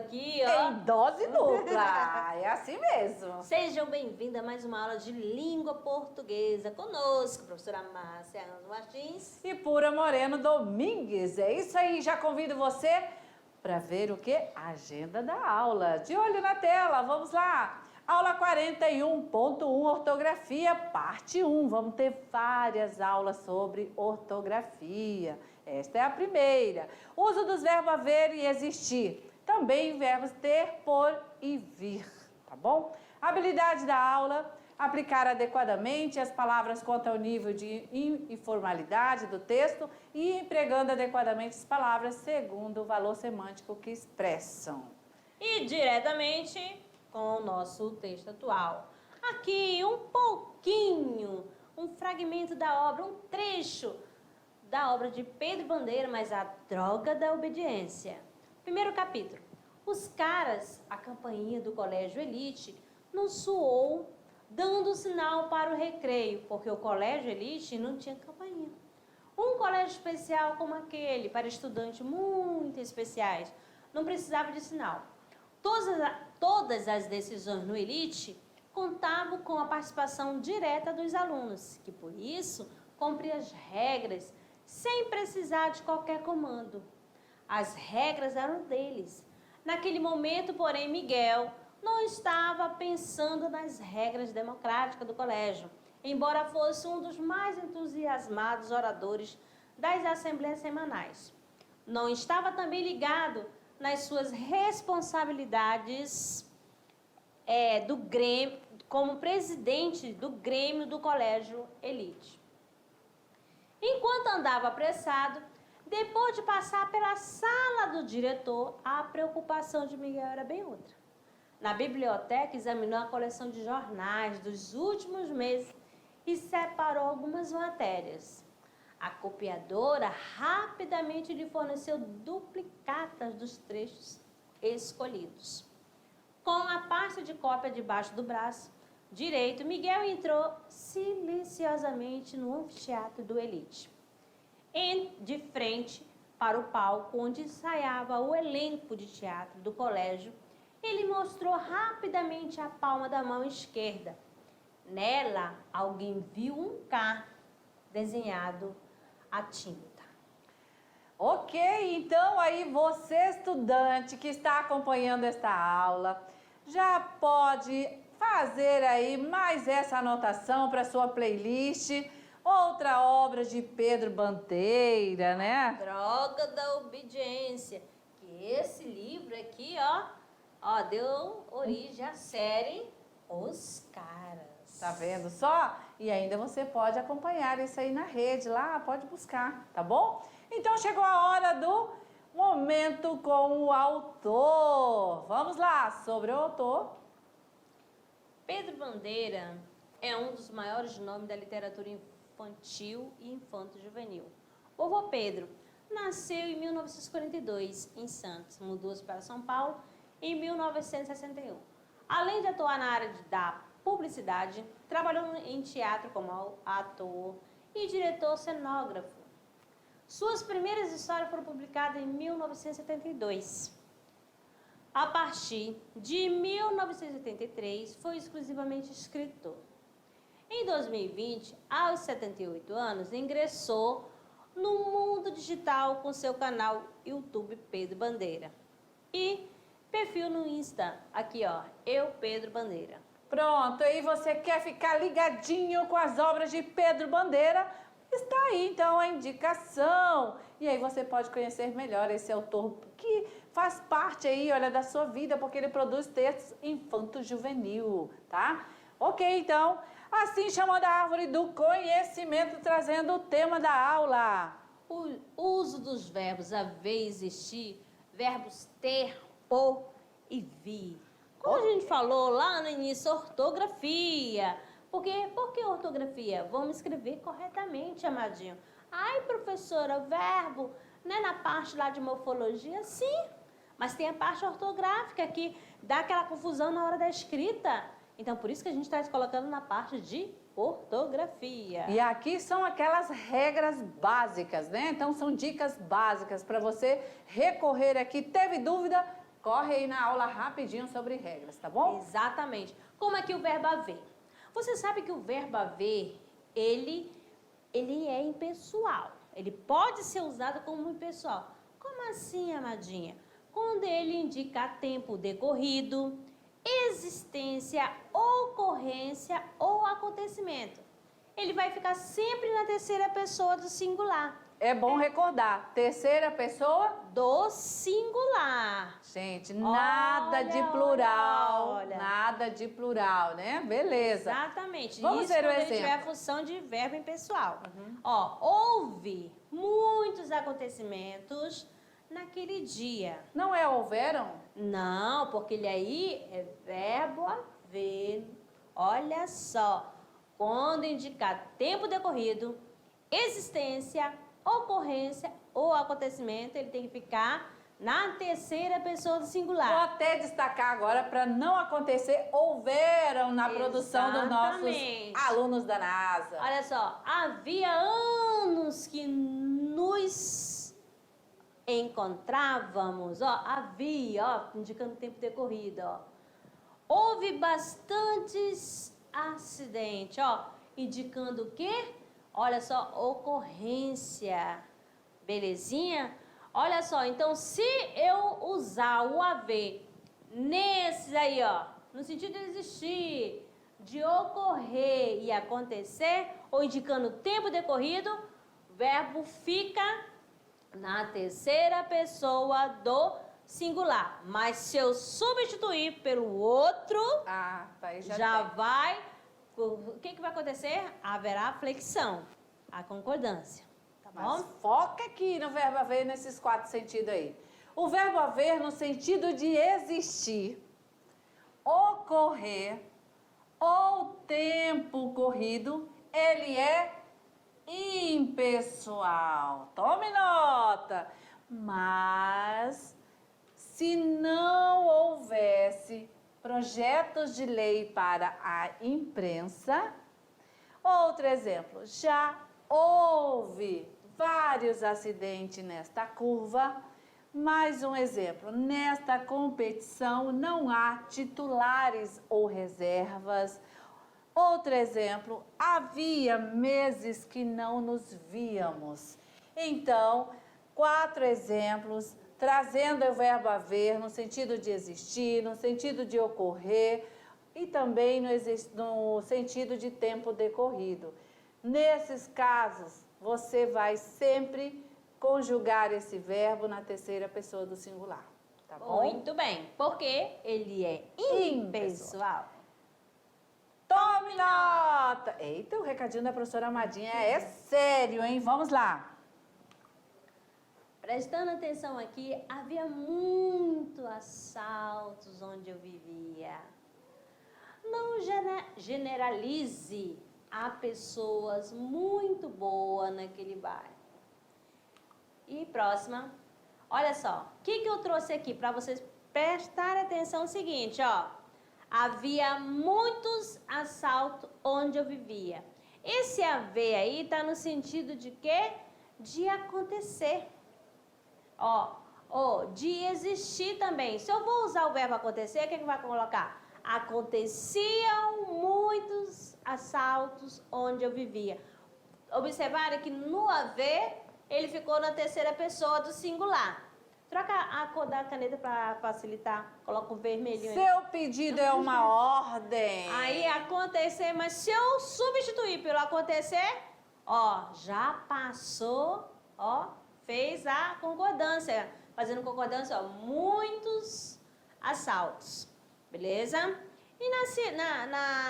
aqui, ó. Em dose dupla, é assim mesmo. Sejam bem-vindos a mais uma aula de língua portuguesa conosco, professora Márcia Ângelo Martins. E Pura Moreno Domingues, é isso aí, já convido você para ver o que? A agenda da aula. De olho na tela, vamos lá. Aula 41.1, ortografia, parte 1. Vamos ter várias aulas sobre ortografia. Esta é a primeira. Uso dos verbos haver e existir. Também verbos ter, por e vir, tá bom? Habilidade da aula, aplicar adequadamente as palavras quanto ao nível de informalidade do texto e empregando adequadamente as palavras segundo o valor semântico que expressam. E diretamente com o nosso texto atual. Aqui um fragmento da obra, um trecho da obra de Pedro Bandeira, mas a droga da obediência. Primeiro capítulo. Os caras, a campainha do colégio Elite, nos soou dando sinal para o recreio, porque o colégio Elite não tinha campainha. Um colégio especial como aquele, para estudantes muito especiais, não precisava de sinal. Todas as decisões no Elite contavam com a participação direta dos alunos, que por isso cumpriam as regras sem precisar de qualquer comando. As regras eram deles. Naquele momento, porém, Miguel não estava pensando nas regras democráticas do colégio, embora fosse um dos mais entusiasmados oradores das assembleias semanais. Não estava também ligado nas suas responsabilidades do Grêmio, como presidente do Grêmio do Colégio Elite. Enquanto andava apressado, depois de passar pela sala do diretor, a preocupação de Miguel era bem outra. Na biblioteca, examinou a coleção de jornais dos últimos meses e separou algumas matérias. A copiadora rapidamente lhe forneceu duplicatas dos trechos escolhidos. Com a pasta de cópia debaixo do braço direito, Miguel entrou silenciosamente no anfiteatro do Elite. De frente para o palco onde ensaiava o elenco de teatro do colégio, ele mostrou rapidamente a palma da mão esquerda. Nela, alguém viu um K desenhado à tinta. Ok, então aí você, estudante que está acompanhando esta aula, já pode fazer aí mais essa anotação para sua playlist. Outra obra de Pedro Bandeira, né? Droga da obediência. Que esse livro aqui, ó, deu origem à série Os Caras. Tá vendo só? E ainda você pode acompanhar isso aí na rede, lá pode buscar, tá bom? Então chegou a hora do momento com o autor. Vamos lá, sobre o autor. Pedro Bandeira é um dos maiores nomes da literatura infantil e infanto-juvenil. Vovô Pedro nasceu em 1942 em Santos, mudou-se para São Paulo em 1961. Além de atuar na área da publicidade, trabalhou em teatro como ator e diretor cenógrafo. Suas primeiras histórias foram publicadas em 1972. A partir de 1983, foi exclusivamente escritor. Em 2020, aos 78 anos, ingressou no mundo digital com seu canal YouTube Pedro Bandeira e perfil no Insta, aqui ó, Eu Pedro Bandeira. Pronto, aí você quer ficar ligadinho com as obras de Pedro Bandeira? Está aí então a indicação. E aí você pode conhecer melhor esse autor que faz parte aí, olha, da sua vida, porque ele produz textos infanto-juvenil, tá? Ok, então, assim chamando a árvore do conhecimento, trazendo o tema da aula. O uso dos verbos haver e existir, verbos ter, por e vir. Como a gente falou lá no início, ortografia. Por que ortografia? Vamos escrever corretamente, amadinho. Ai, professora, verbo, né, na parte lá de morfologia, sim. Mas tem a parte ortográfica que dá aquela confusão na hora da escrita. Então, por isso que a gente está colocando na parte de ortografia. E aqui são aquelas regras básicas, né? Então, são dicas básicas para você recorrer aqui. Teve dúvida? corre aí na aula rapidinho sobre regras, tá bom? Exatamente. Como é que o verbo haver? Você sabe que o verbo haver, ele é impessoal. Ele pode ser usado como impessoal. Como assim, amadinha? Quando ele indica tempo decorrido, existência, ocorrência ou acontecimento. Ele vai ficar sempre na terceira pessoa do singular. É bom recordar, terceira pessoa Do singular. gente, nada de Olha, plural, olha. nada de plural, né? Beleza. Exatamente. Vamos Isso ver o quando ele exemplo. tiver a função de verbo impessoal. Ó, houve muitos acontecimentos naquele dia. Não é houveram? Não, porque ele aí é verbo haver. Olha só. Quando indicar tempo decorrido, existência, ocorrência ou acontecimento, ele tem que ficar na terceira pessoa do Vou singular. até destacar agora para não acontecer, houveram na produção dos nossos Exatamente. alunos da NASA. Olha só, havia anos que nos encontrávamos, ó, havia, ó, indicando tempo decorrido, ó. Houve bastantes acidentes, ó, indicando o quê? Olha só, ocorrência. Belezinha? Olha só, então se eu usar o haver nesses aí, ó, no sentido de existir, de ocorrer e acontecer, ou indicando tempo decorrido, o verbo fica na terceira pessoa do singular. Mas se eu substituir pelo outro, Ah, tá aí já tem. vai. O que vai acontecer? Haverá flexão, a concordância. Tá Mas bom? foca aqui no verbo haver nesses 4 sentidos aí. O verbo haver no sentido de existir, ocorrer ou tempo corrido, ele é impessoal. Tome nota. Mas se não houvesse projetos de lei para a imprensa, outro exemplo, já houve vários acidentes nesta curva. Mais um exemplo, nesta competição não há titulares ou reservas. Outro exemplo, havia meses que não nos víamos. Então, 4 exemplos, trazendo o verbo haver no sentido de existir, no sentido de ocorrer e também no sentido de tempo decorrido. Nesses casos, você vai sempre conjugar esse verbo na terceira pessoa do singular, tá bom? Muito bem, porque ele é impessoal. Tome nota! Eita, o recadinho da professora Amadinha é sério, hein? Vamos lá. Prestando atenção aqui, havia muitos assaltos onde eu vivia. Não generalize, há pessoas muito boas naquele bairro. E próxima. Olha só, o que eu trouxe aqui para vocês prestarem atenção é o seguinte, ó. Havia muitos assaltos onde eu vivia. Esse haver aí está no sentido de quê? De acontecer. Ó, de existir também. Se eu vou usar o verbo acontecer, o que vai colocar? Aconteciam muitos assaltos onde eu vivia. Observaram que no haver, ele ficou na terceira pessoa do singular. Troca a cor da caneta para facilitar. Coloca o vermelhinho aí. Seu pedido é uma ordem. Aí acontecer, mas se eu substituir pelo acontecer, ó, já passou, ó, fez a concordância. Fazendo concordância, ó, muitos assaltos. Beleza? E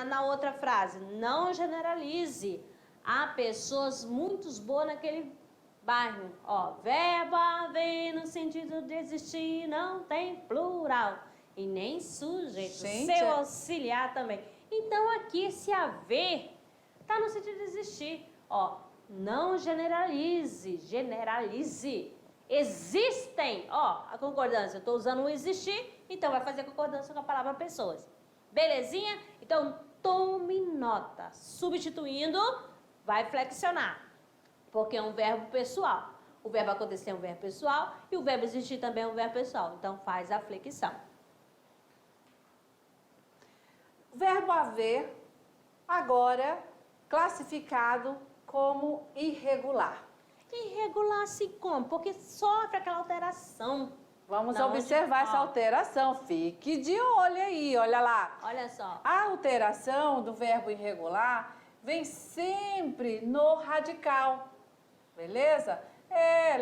na outra frase, não generalize. Há pessoas muito boas naquele bairro. Ó, verbo haver no sentido de existir não tem plural. E nem sujeito. Gente, Seu auxiliar também. Então aqui esse haver está no sentido de existir. Ó, não generalize. Generalize. Existem. Ó, a concordância. Eu estou usando o existir, então vai fazer concordância com a palavra pessoas. Belezinha? Então tome nota. Substituindo, vai flexionar. Porque é um verbo pessoal. O verbo acontecer é um verbo pessoal e o verbo existir também é um verbo pessoal. Então, faz a flexão. Verbo haver, agora classificado como irregular. Irregular se como? Porque sofre aquela alteração. Vamos Da onde- observar essa ó. alteração. Fique de olho aí, olha lá. Olha só. A alteração do verbo irregular vem sempre no radical, beleza?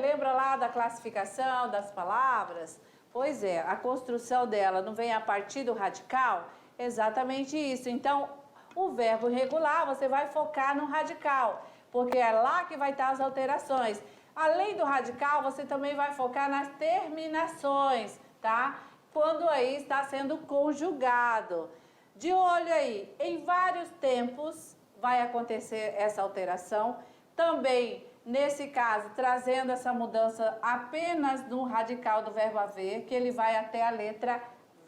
Lembra lá da classificação das palavras? Pois é, a construção dela não vem a partir do radical? Exatamente isso. Então, o verbo irregular, você vai focar no radical, porque é lá que vai estar as alterações. Além do radical, você também vai focar nas terminações, tá? Quando aí está sendo conjugado. De olho aí, em vários tempos vai acontecer essa alteração. Também, nesse caso, trazendo essa mudança apenas no radical do verbo haver, que ele vai até a letra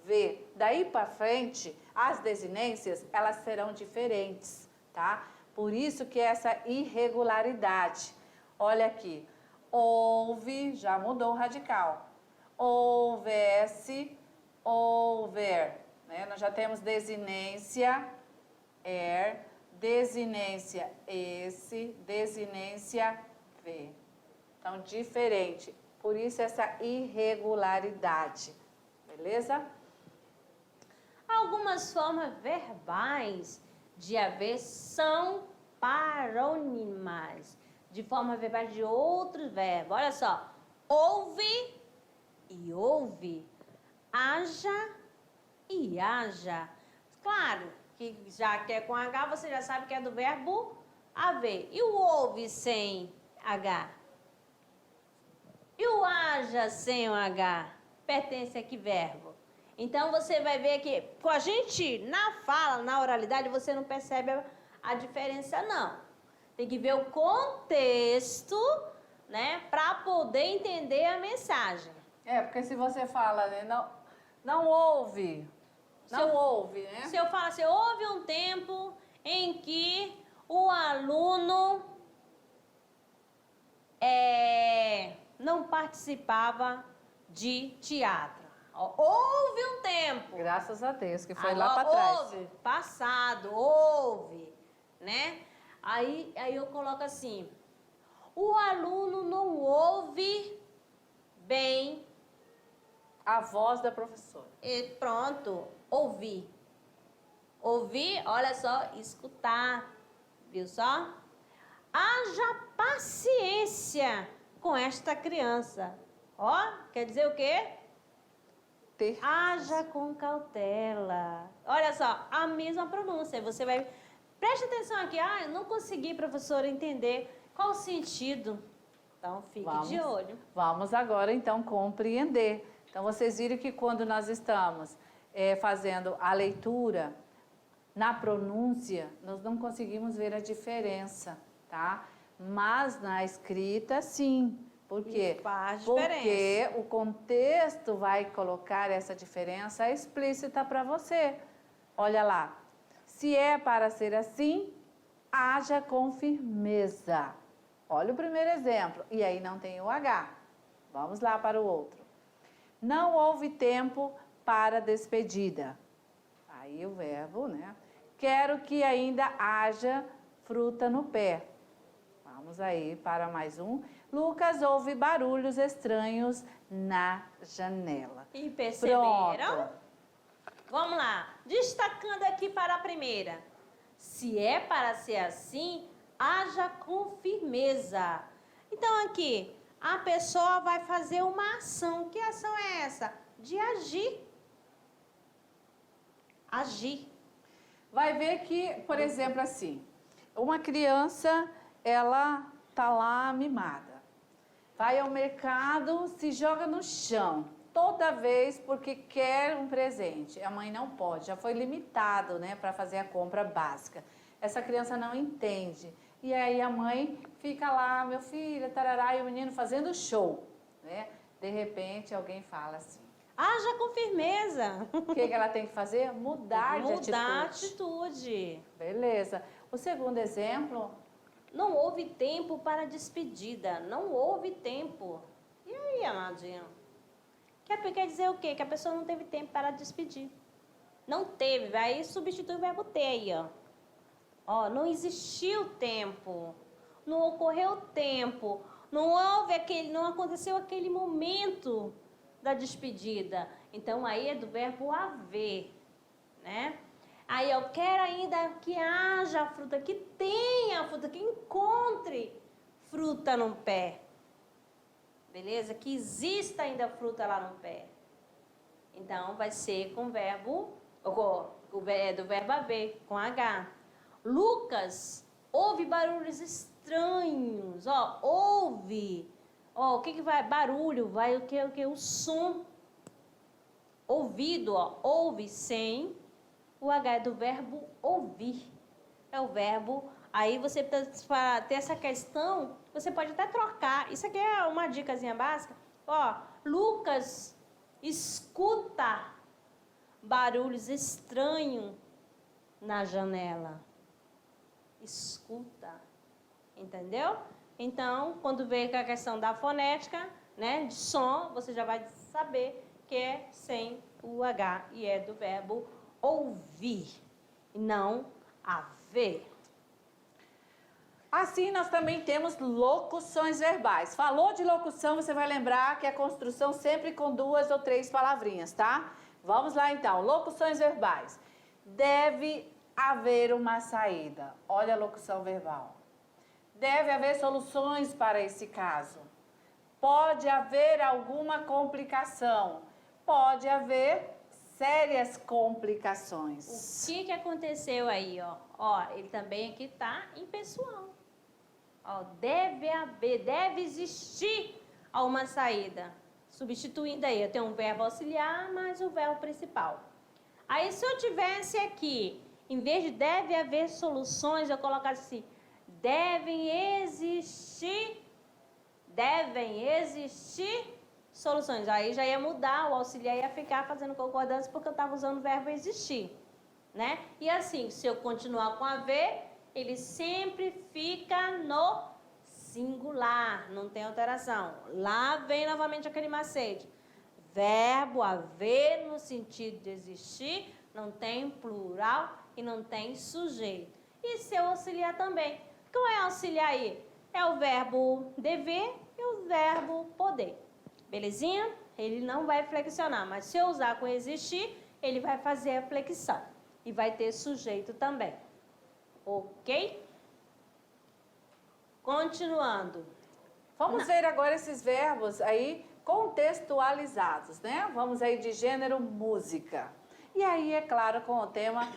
V. Daí para frente, as desinências, elas serão diferentes, tá? Por isso que essa irregularidade. Olha aqui, houve, já mudou o radical. Houvesse, houver. Né? Nós já temos desinência, desinência, esse, desinência, V. Então, diferente. Por isso, essa irregularidade. Beleza? Algumas formas verbais de haver são parônimas, de forma verbal de outros verbos. Olha só, ouve e ouve, haja e haja. Claro que já que é com H, você já sabe que é do verbo haver. E o ouve sem H? E o haja sem o H? Pertence a que verbo? Então, você vai ver que com a gente, na fala, na oralidade, você não percebe a diferença, não. Tem que ver o contexto, né, para poder entender a mensagem. Porque se você fala, né, não ouve, não ouve, né? Se eu falar assim, houve um tempo em que o aluno não participava de teatro. Houve um tempo. Graças a Deus, que foi Agora, lá para trás. houve, passado, houve, né? Aí eu coloco assim, o aluno não ouve bem. A voz da professora. E pronto, ouvir. Ouvir, olha só, escutar, viu só? Haja paciência com esta criança. Ó, quer dizer o quê? Ter. Haja com cautela. Olha só, a mesma pronúncia. Você vai... Preste atenção aqui. Eu não consegui, professora, entender qual o sentido. Então, fique de olho. Vamos agora, então, compreender. Então, vocês viram que quando nós estamos fazendo a leitura, na pronúncia, nós não conseguimos ver a diferença, tá? Mas na escrita, sim. Por quê? Faz Porque diferença. o contexto vai colocar essa diferença explícita para você. Olha lá. Se é para ser assim, haja com firmeza. Olha o primeiro exemplo. E aí não tem o H. Vamos lá para o outro. Não houve tempo para despedida. Aí o verbo, né? Quero que ainda haja fruta no pé. Vamos aí para mais um. Lucas ouve barulhos estranhos na janela. E perceberam? Pronto. Vamos lá. Destacando aqui para a primeira. Se é para ser assim, haja com firmeza. Então aqui, a pessoa vai fazer uma ação. Que ação é essa? De agir. Agir. Vai ver que, por exemplo, assim, uma criança, ela tá lá mimada. Vai ao mercado, se joga no chão, toda vez porque quer um presente. A mãe não pode, já foi limitado, né, para fazer a compra básica. Essa criança não entende. E aí a mãe fica lá, meu filho, tarará, e o menino fazendo show, né? De repente alguém fala assim. Haja com firmeza. O que ela tem que fazer? Mudar de atitude. Mudar a atitude. Beleza. O segundo exemplo, Não houve tempo para despedida. Não houve tempo. E aí, amadinho? Quer dizer o quê? Que a pessoa não teve tempo para despedir. Não teve. Aí substitui o verbo ter aí, ó. Ó, não existiu tempo. Não ocorreu tempo. Não aconteceu aquele momento da despedida. Então, aí é do verbo haver, né? Aí eu quero ainda que haja fruta, que tenha fruta, que encontre fruta no pé. Beleza? Que exista ainda fruta lá no pé. Então, vai ser com o verbo, do verbo haver, com H. Lucas ouve barulhos estranhos, ó, ouve. Ó, o que vai? Barulho, vai o que? O som. Ouvido, ó, ouve sem. O H é do verbo ouvir. É o verbo. Aí você, para ter essa questão, você pode até trocar. Isso aqui é uma dicasinha básica. Ó, Lucas escuta barulhos estranhos na janela. Escuta. Entendeu? Então, quando vem com a questão da fonética, né, de som, você já vai saber que é sem o H e é do verbo ouvir, e não haver. Assim, nós também temos locuções verbais. Falou de locução, você vai lembrar que é construção sempre com 2 ou 3 palavrinhas, tá? Vamos lá, então. Locuções verbais. Deve haver uma saída. Olha a locução verbal. Deve haver soluções para esse caso. Pode haver alguma complicação. Pode haver sérias complicações. O que aconteceu aí, ó? Ó, ele também aqui tá em pessoal. Ó, deve haver, deve existir uma saída. Substituindo aí, eu tenho um verbo auxiliar mais o verbo principal. Aí, se eu tivesse aqui, em vez de deve haver soluções, eu colocasse assim, devem existir soluções. Aí já ia mudar, o auxiliar ia ficar fazendo concordância porque eu estava usando o verbo existir, né? E assim, se eu continuar com haver, ele sempre fica no singular, não tem alteração. Lá vem novamente aquele macete. Verbo haver no sentido de existir, não tem plural e não tem sujeito. E seu auxiliar também. Qual é auxiliar aí? É o verbo dever e o verbo poder. Belezinha? Ele não vai flexionar, mas se eu usar com existir, ele vai fazer a flexão. E vai ter sujeito também. Ok? Continuando. Vamos ver agora esses verbos aí contextualizados, né? Vamos aí de gênero música. E aí, é claro, com o tema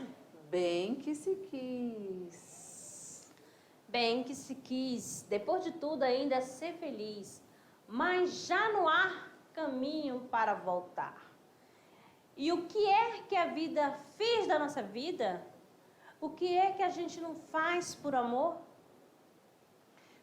bem que se quis. Bem que se quis, depois de tudo ainda ser feliz, mas já não há caminho para voltar. E o que é que a vida fez da nossa vida? O que é que a gente não faz por amor?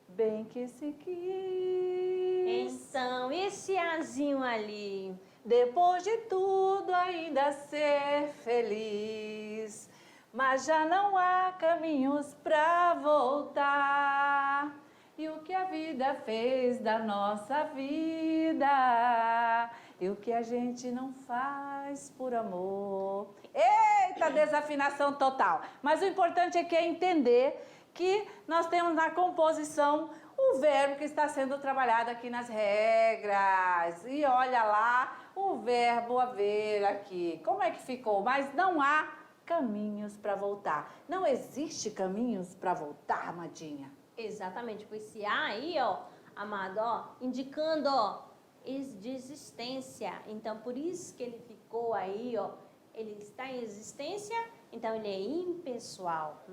Bem que se quis. Então, esse azinho ali, Depois de tudo ainda ser feliz, mas já não há caminhos pra voltar. E o que a vida fez da nossa vida, e o que a gente não faz por amor. Eita, desafinação total. Mas o importante aqui é entender que nós temos na composição o verbo que está sendo trabalhado aqui nas regras. E olha lá o verbo haver aqui. Como é que ficou? Mas não há caminhos para voltar. Não existe caminhos para voltar, Amadinha. exatamente, com esse A aí, ó, amado, ó, indicando, ó, de existência. Então, por isso que ele ficou aí, ó, ele está em existência, então ele é impessoal,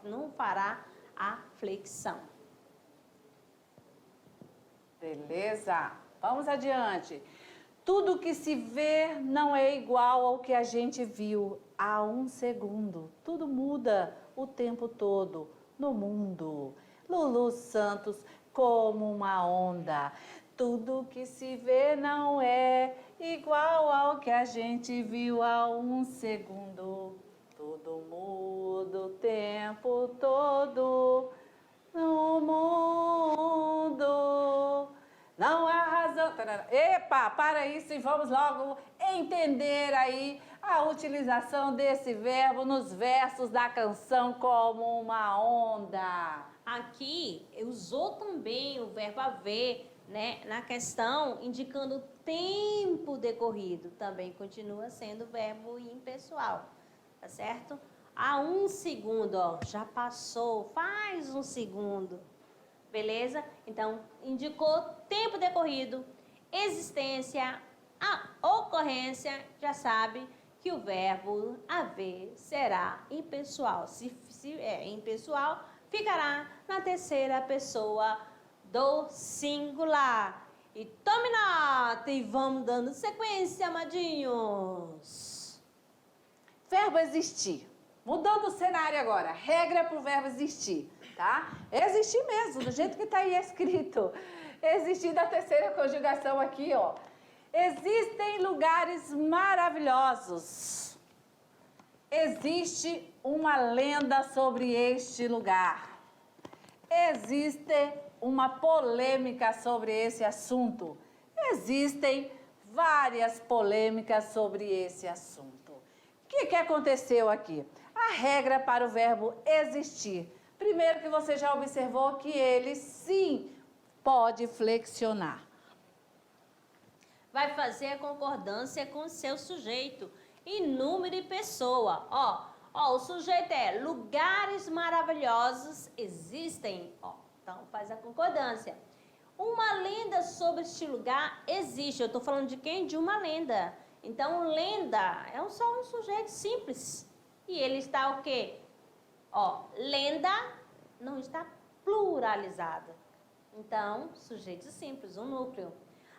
não fará a flexão. Beleza? Vamos adiante. Tudo que se vê não é igual ao que a gente viu há um segundo. Tudo muda o tempo todo no mundo. Lulu Santos, como uma onda. Tudo que se vê não é igual ao que a gente viu há um segundo. Tudo muda o tempo todo no Epa, para isso e vamos logo entender aí a utilização desse verbo nos versos da canção como uma onda. Aqui usou também o verbo haver, né, na questão, indicando tempo decorrido. Também continua sendo verbo impessoal, tá certo? Há um segundo, ó, já passou, faz um segundo, beleza? Então, indicou tempo decorrido, existência, a ocorrência, já sabe que o verbo haver será impessoal. Se é impessoal, ficará na terceira pessoa do singular. E tome nota e vamos dando sequência, amadinhos. Verbo existir. Mudando o cenário agora, regra para o verbo existir, tá? Existir mesmo, do jeito que está aí escrito. Existir da terceira conjugação aqui, ó. Existem lugares maravilhosos. Existe uma lenda sobre este lugar. Existe uma polêmica sobre esse assunto. Existem várias polêmicas sobre esse assunto. O que aconteceu aqui? A regra para o verbo existir. Primeiro que você já observou que ele sim pode flexionar. Vai fazer a concordância com o seu sujeito e número e pessoa. Ó, o sujeito é lugares maravilhosos existem. Ó, então faz a concordância. Uma lenda sobre este lugar existe. Eu estou falando de quem? De uma lenda. Então, lenda é só um sujeito simples. E ele está o quê? Ó, lenda não está pluralizada. Então, sujeito simples, um núcleo.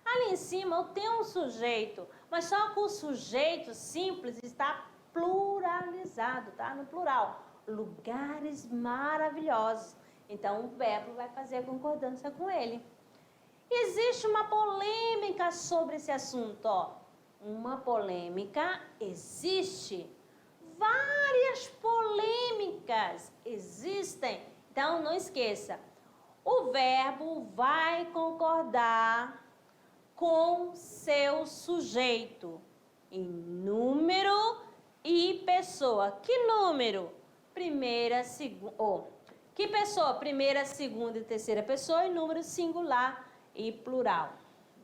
Ali em cima eu tenho um sujeito, mas só que o sujeito simples está pluralizado, tá? No plural. Lugares maravilhosos. Então, o verbo vai fazer a concordância com ele. Existe uma polêmica sobre esse assunto, ó. Uma polêmica existe. Várias polêmicas existem. Então, não esqueça. O verbo vai concordar com seu sujeito em número e pessoa. Que número? Primeira, segunda. Que pessoa? Primeira, segunda e terceira pessoa e número singular e plural.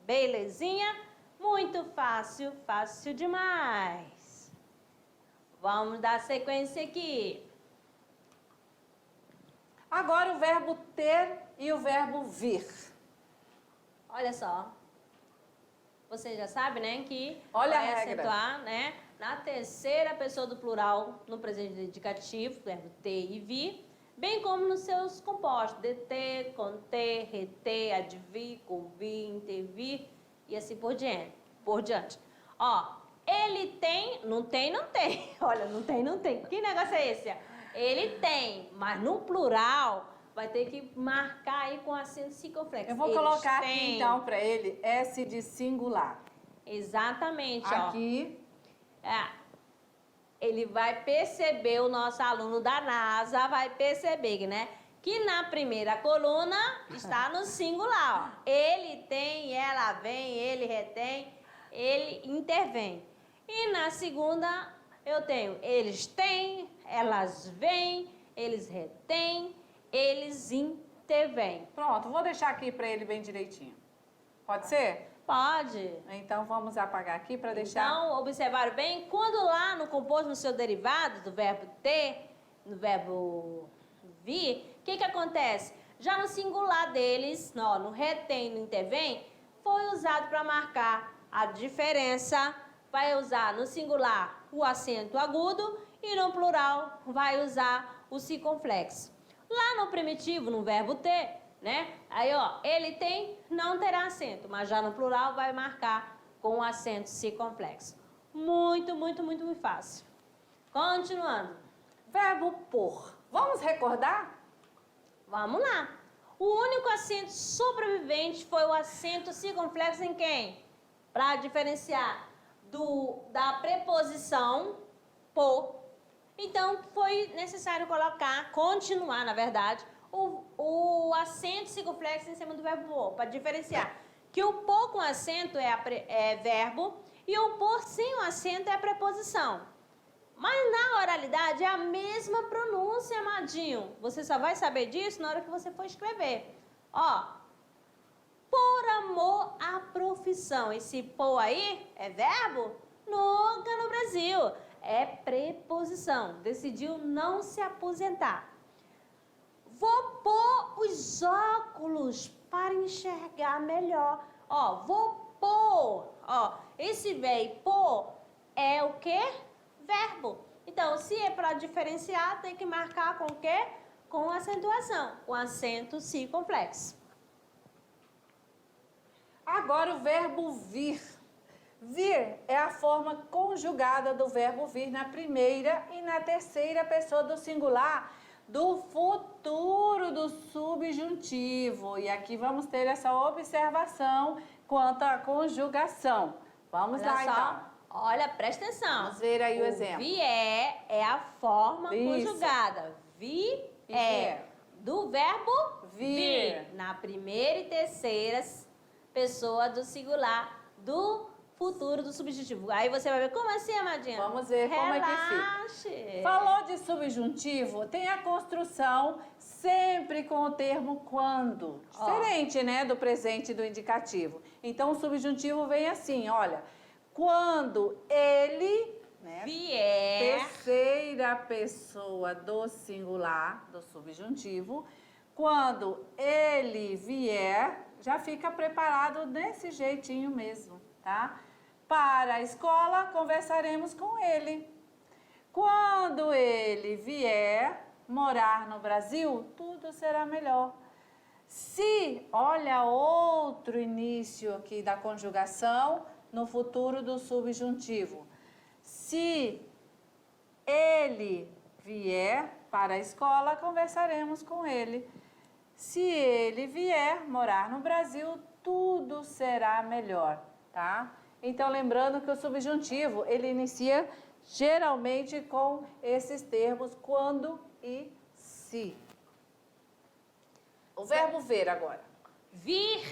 Belezinha? Muito fácil, fácil demais. Vamos dar sequência aqui. Agora o verbo ter e o verbo vir. Olha só. Você já sabe, né, que Olha vai a regra. acentuar, né, na terceira pessoa do plural, no presente indicativo, verbo ter e vir, bem como nos seus compostos, deter, conter, reter, advir, convir, intervir e assim por diante. Ó, ele tem, não tem, não tem. Olha, não tem, não tem. Que negócio é esse? Ele tem, mas no plural vai ter que marcar aí com acento circunflexo. Eu vou colocar aqui então para ele S de singular. Exatamente, aqui. ó. Ele vai perceber, o nosso aluno da NASA vai perceber, né? Que na primeira coluna está no singular, ó. Ele tem, ela vem, ele retém, ele intervém. E na segunda eu tenho eles têm, elas vêm, eles retêm, eles intervêm. Pronto, vou deixar aqui para ele bem direitinho. Pode ser? Pode. Então vamos apagar aqui para deixar. Então, observaram bem? Quando lá no composto, no seu derivado do verbo ter, no verbo vir, o que acontece? Já no singular deles, no retém, no intervém, foi usado para marcar a diferença. Vai usar no singular o acento agudo e no plural vai usar o circunflexo. Lá no primitivo, no verbo ter, né? Aí, ó, ele tem, não terá acento, mas já no plural vai marcar com o acento circunflexo. Muito, muito, muito, muito fácil. Continuando. Verbo por. Vamos recordar? Vamos lá. O único acento sobrevivente foi o acento circunflexo em quem? Para diferenciar da preposição por. Então, foi necessário continuar, na verdade, o acento circunflexo em cima do verbo por, para diferenciar. que o por com acento é verbo e o por sem o acento é a preposição. Mas na oralidade é a mesma pronúncia, amadinho. Você só vai saber disso na hora que você for escrever. Ó, por amor à profissão. Esse por aí é verbo? Nunca no Brasil. É preposição. Decidiu não se aposentar. Vou pôr os óculos para enxergar melhor. Ó, vou pôr. Ó, esse véi pôr é o quê? Verbo. Então, se é para diferenciar, tem que marcar com o quê? Com acentuação. Com acento circunflexo. Agora o verbo vir. Vir é a forma conjugada do verbo vir na primeira e na terceira pessoa do singular do futuro do subjuntivo. E aqui vamos ter essa observação quanto à conjugação. Vamos Olha lá, só. então. Olha, presta atenção. Vamos ver aí o exemplo. Vier é a forma Isso. conjugada. Vi E é vier. do verbo Vir. na primeira e terceira pessoa do singular do futuro do subjuntivo. Aí você vai ver como assim, amadinha? Vamos ver como é que fica. Relaxe. Falou de subjuntivo, tem a construção sempre com o termo quando. Diferente, né, do presente e do indicativo. Então, o subjuntivo vem assim, olha. Quando ele, né, Vier. terceira pessoa do singular, do subjuntivo, quando ele vier, já fica preparado desse jeitinho mesmo, tá? Para a escola, conversaremos com ele. Quando ele vier morar no Brasil, tudo será melhor. Se, olha outro início aqui da conjugação, no futuro do subjuntivo. Se ele vier para a escola, conversaremos com ele. Se ele vier morar no Brasil, tudo será melhor, tá? Então, lembrando que o subjuntivo, ele inicia geralmente com esses termos quando e se. O verbo ver agora. Vir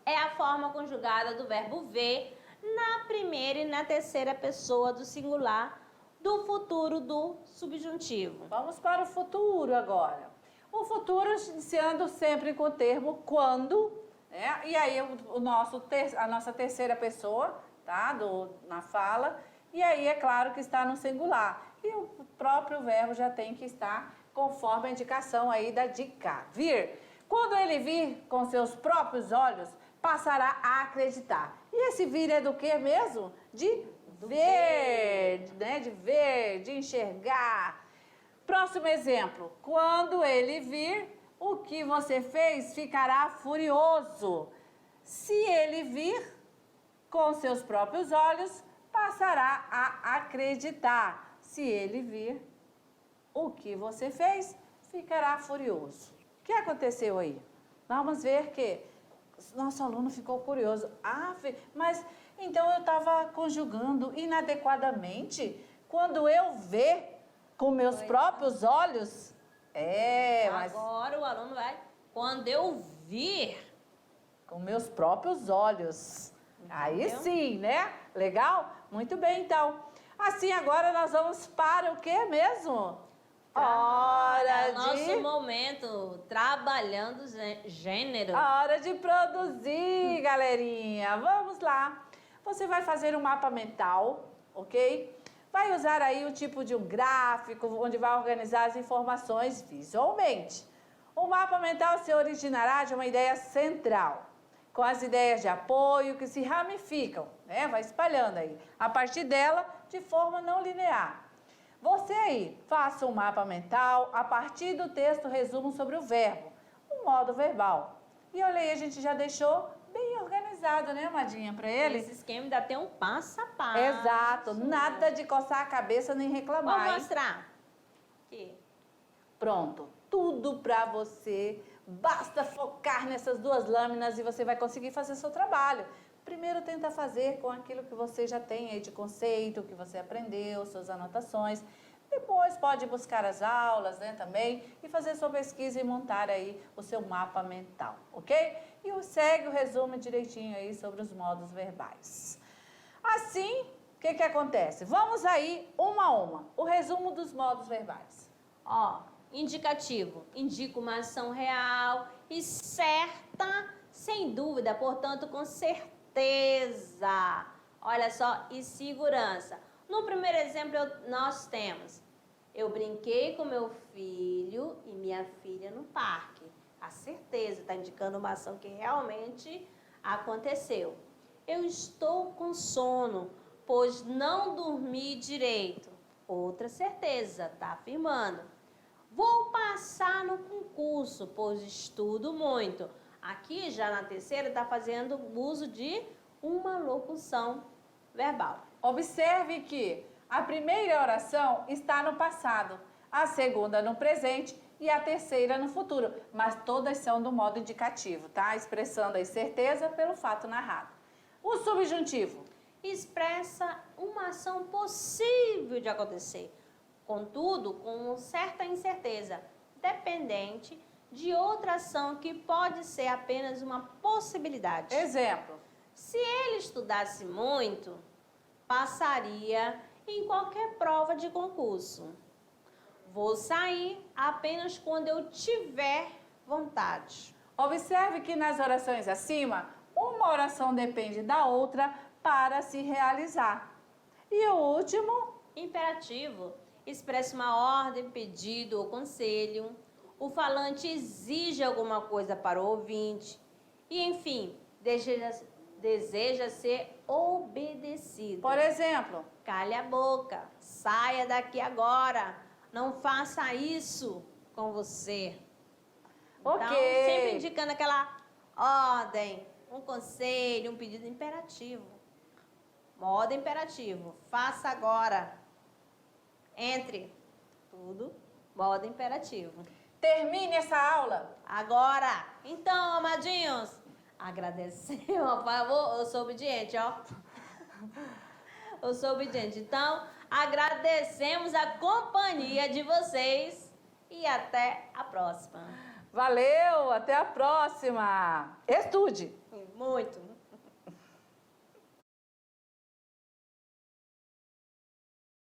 é a forma conjugada do verbo ver na primeira e na terceira pessoa do singular do futuro do subjuntivo. Vamos para o futuro agora. O futuro iniciando sempre com o termo quando, né? E aí a nossa terceira pessoa, tá? Na fala. E aí é claro que está no singular. E o próprio verbo já tem que estar conforme a indicação aí da dica. Vir. Quando ele vir com seus próprios olhos, passará a acreditar. E esse vir é do que mesmo? De ver, né? De ver, de enxergar. Próximo exemplo. Quando ele vir, o que você fez ficará furioso. Se ele vir com seus próprios olhos, passará a acreditar. Se ele vir, o que você fez ficará furioso. O que aconteceu aí? Vamos ver que nosso aluno ficou curioso. Mas então eu estava conjugando inadequadamente quando eu ver com meus próprios olhos? Mas Agora o aluno vai, quando eu vir. com meus próprios olhos. Aí Entendeu? sim, né? Legal? Muito bem, então. Assim, agora nós vamos para o que mesmo? Hora Nosso momento, trabalhando gênero. A hora de produzir, galerinha. Vamos lá. Você vai fazer um mapa mental, ok? Vai usar aí o tipo de um gráfico, onde vai organizar as informações visualmente. O mapa mental se originará de uma ideia central, com as ideias de apoio que se ramificam, né? Vai espalhando aí. A partir dela, de forma não linear. Você aí, faça um mapa mental a partir do texto resumo sobre o verbo, o modo verbal. E olha aí, a gente já deixou bem organizado, né, Amadinha, para ele? Esse esquema ainda tem um passo a passo. Exato, nada de coçar a cabeça nem reclamar. Vou hein? mostrar. Aqui. Pronto, tudo para você. Basta focar nessas duas lâminas e você vai conseguir fazer seu trabalho. Primeiro tenta fazer com aquilo que você já tem aí de conceito, que você aprendeu, suas anotações. Depois Depois pode buscar as aulas, né, também, e fazer sua pesquisa e montar aí o seu mapa mental, ok? E segue o resumo direitinho aí sobre os modos verbais. Assim, o que acontece? Vamos aí uma a uma. O resumo dos modos verbais. Ó, indicativo, indica uma ação real e certa, sem dúvida, portanto, com certeza. Olha só, e segurança. No primeiro exemplo, nós temos: eu brinquei com meu filho e minha filha no parque. A certeza, está indicando uma ação que realmente aconteceu. Eu estou com sono, pois não dormi direito. Outra certeza, está afirmando. Vou passar no concurso, pois estudo muito. Aqui, já na terceira, está fazendo uso de uma locução verbal. Observe que a primeira oração está no passado, a segunda no presente e a terceira no futuro, mas todas são do modo indicativo, tá? Expressando a certeza pelo fato narrado. O subjuntivo expressa uma ação possível de acontecer, contudo, com certa incerteza, dependente de outra ação que pode ser apenas uma possibilidade. Exemplo: se ele estudasse muito, passaria em qualquer prova de concurso. Vou sair apenas quando eu tiver vontade. Observe que nas orações acima, uma oração depende da outra para se realizar. E o último? Imperativo. Expressa uma ordem, pedido ou conselho. O falante exige alguma coisa para o ouvinte. E, enfim, deseja ser obedecido. Por exemplo: cale a boca, saia daqui agora, não faça isso com você. Ok. Então, sempre indicando aquela ordem, um conselho, um pedido imperativo. Modo imperativo, faça agora. Entre, tudo, modo imperativo. Termine essa aula. Agora, então, amadinhos, agradecemos, por favor, eu sou obediente, ó. Eu sou obediente. Então, agradecemos a companhia de vocês e até a próxima. Valeu, até a próxima. Estude. Muito.